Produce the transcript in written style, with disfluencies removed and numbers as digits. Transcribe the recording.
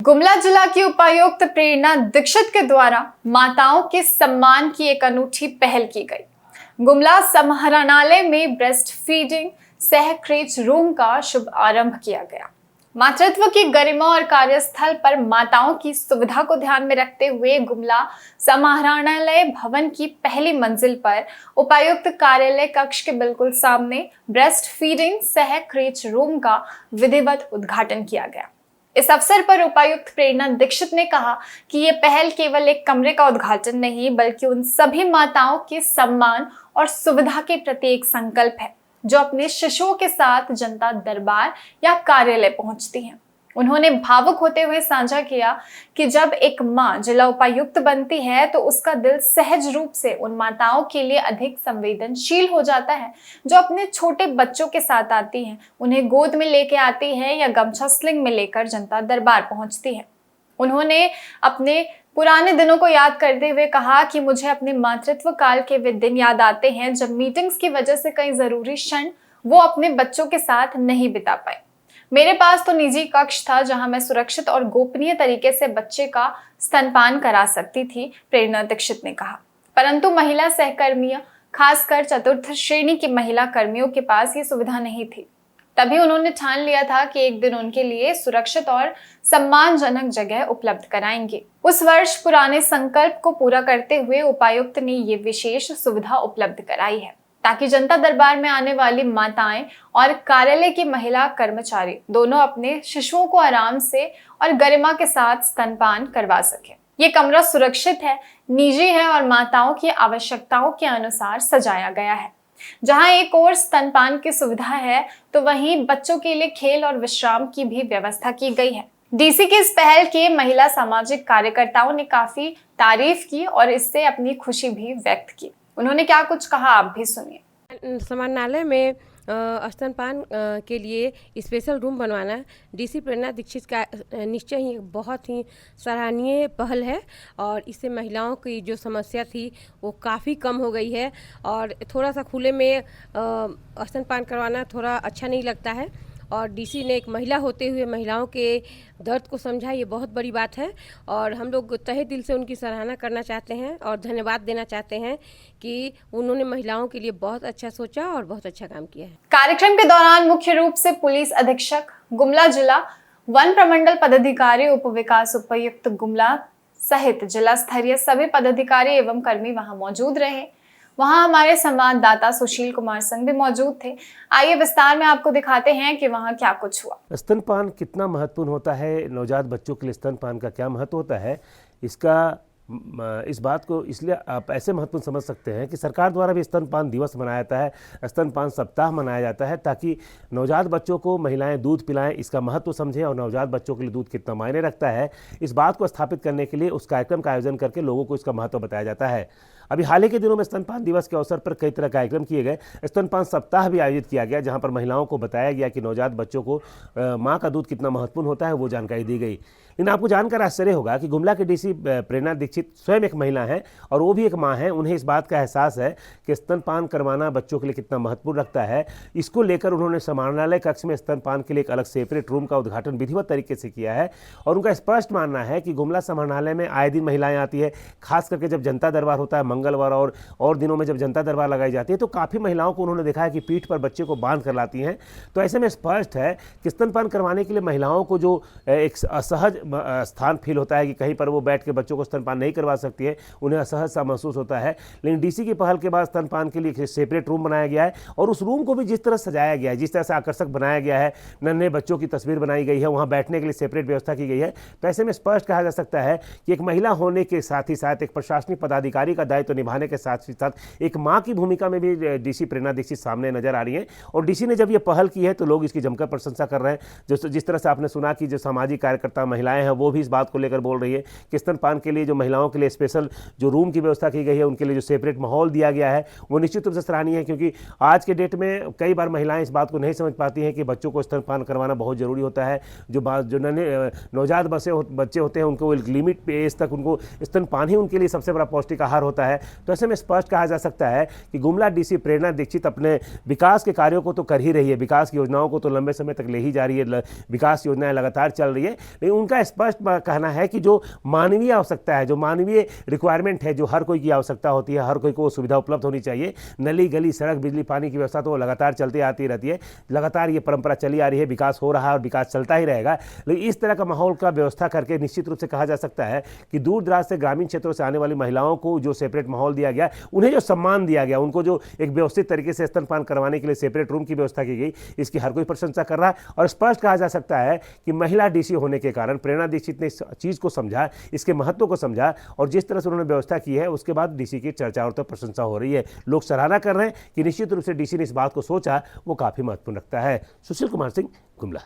गुमला जिला की उपायुक्त प्रेरणा दीक्षित के द्वारा माताओं के सम्मान की एक अनूठी पहल की गई। गुमला समाहरणालय में ब्रेस्ट फीडिंग सह क्रेच रूम का शुभ आरंभ किया गया। मातृत्व की गरिमा और कार्यस्थल पर माताओं की सुविधा को ध्यान में रखते हुए गुमला समाहरणालय भवन की पहली मंजिल पर उपायुक्त कार्यालय कक्ष के बिल्कुल सामने ब्रेस्ट फीडिंग सह क्रेच रूम का विधिवत उद्घाटन किया गया। इस अवसर पर उपायुक्त प्रेरणा दीक्षित ने कहा कि ये पहल केवल एक कमरे का उद्घाटन नहीं बल्कि उन सभी माताओं के सम्मान और सुविधा के प्रति एक संकल्प है जो अपने शिशुओं के साथ जनता दरबार या कार्यालय पहुंचती हैं। उन्होंने भावुक होते हुए साझा किया कि जब एक मां जिला उपायुक्त बनती है तो उसका दिल सहज रूप से उन माताओं के लिए अधिक संवेदनशील हो जाता है जो अपने छोटे बच्चों के साथ आती हैं, उन्हें गोद में लेके आती हैं या गमछा स्लिंग में लेकर जनता दरबार पहुंचती है। उन्होंने अपने पुराने दिनों को याद करते हुए कहा कि मुझे अपने मातृत्व काल के वे दिन याद आते हैं जब मीटिंग्स की वजह से कई जरूरी क्षण वो अपने बच्चों के साथ नहीं बिता पाए। मेरे पास तो निजी कक्ष था जहां मैं सुरक्षित और गोपनीय तरीके से बच्चे का स्तनपान करा सकती थी, प्रेरणा दीक्षित ने कहा। परंतु महिला सहकर्मियां, खासकर चतुर्थ श्रेणी की महिला कर्मियों के पास ये सुविधा नहीं थी। तभी उन्होंने ठान लिया था कि एक दिन उनके लिए सुरक्षित और सम्मानजनक जगह उपलब्ध कराएंगे। उस वर्ष पुराने संकल्प को पूरा करते हुए उपायुक्त ने ये विशेष सुविधा उपलब्ध कराई है ताकि जनता दरबार में आने वाली माताएं और कार्यालय की महिला कर्मचारी दोनों अपने शिशुओं को आराम से और गरिमा के साथ स्तनपान करवा सके। ये कमरा सुरक्षित है, निजी है और माताओं की आवश्यकताओं के अनुसार सजाया गया है। जहां एक और स्तनपान की सुविधा है तो वहीं बच्चों के लिए खेल और विश्राम की भी व्यवस्था की गई है। डीसी की इस पहल की महिला सामाजिक कार्यकर्ताओं ने काफी तारीफ की और इससे अपनी खुशी भी व्यक्त की। उन्होंने क्या कुछ कहा आप भी सुनिए। समाहरणालय में स्तनपान के लिए स्पेशल रूम बनवाना डीसी प्रेरणा दीक्षित का निश्चय ही बहुत ही सराहनीय पहल है और इससे महिलाओं की जो समस्या थी वो काफ़ी कम हो गई है और थोड़ा सा खुले में स्तनपान करवाना थोड़ा अच्छा नहीं लगता है और डीसी ने एक महिला होते हुए महिलाओं के दर्द को समझा, ये बहुत बड़ी बात है और हम लोग तहे दिल से उनकी सराहना करना चाहते हैं और धन्यवाद देना चाहते हैं कि उन्होंने महिलाओं के लिए बहुत अच्छा सोचा और बहुत अच्छा काम किया है। कार्यक्रम के दौरान मुख्य रूप से पुलिस अधीक्षक गुमला जिला, वन प्रमंडल पदाधिकारी, उप विकास उपायुक्त गुमला सहित जिला स्तरीय सभी पदाधिकारी एवं कर्मी वहां मौजूद रहे। वहां हमारे संवाददाता सुशील कुमार संग भी मौजूद थे। आइए विस्तार में आपको दिखाते हैं कि वहां क्या कुछ हुआ। स्तनपान कितना महत्वपूर्ण होता है, नवजात बच्चों के लिए स्तनपान का क्या महत्व होता है, इस बात को इसलिए आप ऐसे महत्वपूर्ण समझ सकते हैं कि सरकार द्वारा भी स्तनपान दिवस मनाया जाता है, स्तनपान सप्ताह मनाया जाता है ताकि नवजात बच्चों को महिलाएं दूध पिलाएं, इसका महत्व समझें और नवजात बच्चों के लिए दूध कितना मायने रखता है इस बात को स्थापित करने के लिए उस कार्यक्रम का आयोजन करके लोगों को इसका महत्व बताया जाता है। अभी हाल ही के दिनों में स्तनपान दिवस के अवसर पर कई तरह कार्यक्रम किए गए। स्तनपान सप्ताह भी आयोजित किया गया जहां पर महिलाओं को बताया गया कि नवजात बच्चों को मां का दूध कितना महत्वपूर्ण होता है, वो जानकारी दी गई। लेकिन आपको जानकर आश्चर्य होगा कि गुमला के डीसी प्रेरणा दीक्षित स्वयं एक महिला हैं और वो भी एक मां हैं। उन्हें इस बात का एहसास है कि स्तनपान करवाना बच्चों के लिए कितना महत्वपूर्ण रखता है। इसको लेकर उन्होंने समाहरणालय कक्ष में स्तनपान के लिए एक अलग सेपरेट रूम का उद्घाटन विधिवत तरीके से किया है और उनका स्पष्ट मानना है कि गुमला समाहरणालय में आए दिन महिलाएं आती है, खास करके जब जनता दरबार होता है मंगलवार और दिनों में जब जनता दरबार लगाई जाती है तो काफ़ी महिलाओं को उन्होंने देखा है कि पीठ पर बच्चे को बांध कर लाती हैं। तो ऐसे में स्पष्ट है कि स्तनपान करवाने के लिए महिलाओं को जो एक असहज स्थान फील होता है कि कहीं पर वो बैठ के बच्चों को स्तनपान नहीं करवा सकती है, उन्हें असहज सा महसूस होता है। लेकिन डीसी की पहल के बाद स्तनपान के लिए सेपरेट रूम बनाया गया है और उस रूम को भी जिस तरह सजाया गया है, जिस तरह से आकर्षक बनाया गया है, नन्हे बच्चों की तस्वीर बनाई गई है, वहाँ बैठने के लिए सेपरेट व्यवस्था की गई है। तो ऐसे में स्पष्ट कहा जा सकता है कि एक महिला होने के साथ ही साथ एक प्रशासनिक पदाधिकारी का दायित्व निभाने के साथ ही साथ एक मां की भूमिका में भी डीसी प्रेरणा दीक्षित सामने नजर आ रही है और डीसी ने जब ये पहल की है तो लोग इसकी जमकर प्रशंसा कर रहे हैं। जिस तरह से आपने सुना कि जो सामाजिक कार्यकर्ता महिलाएं हैं वो भी इस बात को लेकर बोल रही है कि स्तनपान के लिए जो महिलाओं के लिए स्पेशल जो रूम की व्यवस्था की गई है, उनके लिए जो सेपरेट माहौल दिया गया है वो निश्चित रूप से सराहनीय है क्योंकि आज के डेट में कई बार महिलाएं इस बात को नहीं समझ पाती हैं कि बच्चों को स्तनपान करवाना बहुत जरूरी होता है। जो नवजात बच्चे होते हैं उनको एक लिमिट पे एज तक उनको स्तनपान ही उनके लिए सबसे बड़ा पौष्टिक आहार होता है। तो ऐसे में स्पष्ट कहा जा सकता है कि गुमला डीसी प्रेरणा दीक्षित अपने विकास के कार्यों को तो कर ही रही है, विकास की योजनाओं को तो लंबे समय तक ले ही जा रही है, विकास योजनाएं लगातार चल रही है, लेकिन उनका स्पष्ट कहना है कि जो मानवीय आवश्यकता है, जो मानवीय रिक्वायरमेंट है, जो हर कोई की आवश्यकता होती है, हर कोई को सुविधा उपलब्ध होनी चाहिए, नली गली सड़क बिजली पानी की व्यवस्था तो लगातार चलती आती रहती है, लगातार ये परंपरा चली आ रही है, विकास हो रहा है और विकास चलता ही रहेगा। लेकिन इस तरह का माहौल का व्यवस्था करके निश्चित रूप से कहा जा सकता है कि दूर दराज से ग्रामीण क्षेत्रों से आने वाली महिलाओं को जो सेपरेट माहौल दिया गया, उन्हें जो सम्मान दिया गया, उनको जो एक व्यवस्थित तरीके से स्तनपान करवाने के लिए सेपरेट रूम की व्यवस्था की गई, इसकी हर कोई प्रशंसा कर रहा है। और स्पष्ट कहा जा सकता है कि महिला डीसी होने के कारण प्रेरणा दीक्षित ने इस चीज़ को समझा, इसके महत्व को समझा और जिस तरह से उन्होंने व्यवस्था की है उसके बाद डीसी की चर्चा और तो प्रशंसा हो रही है। लोग सराहना कर रहे हैं कि निश्चित रूप से डीसी ने इस बात को सोचा, वो काफ़ी महत्वपूर्ण रखता है। सुशील कुमार सिंह, गुमला।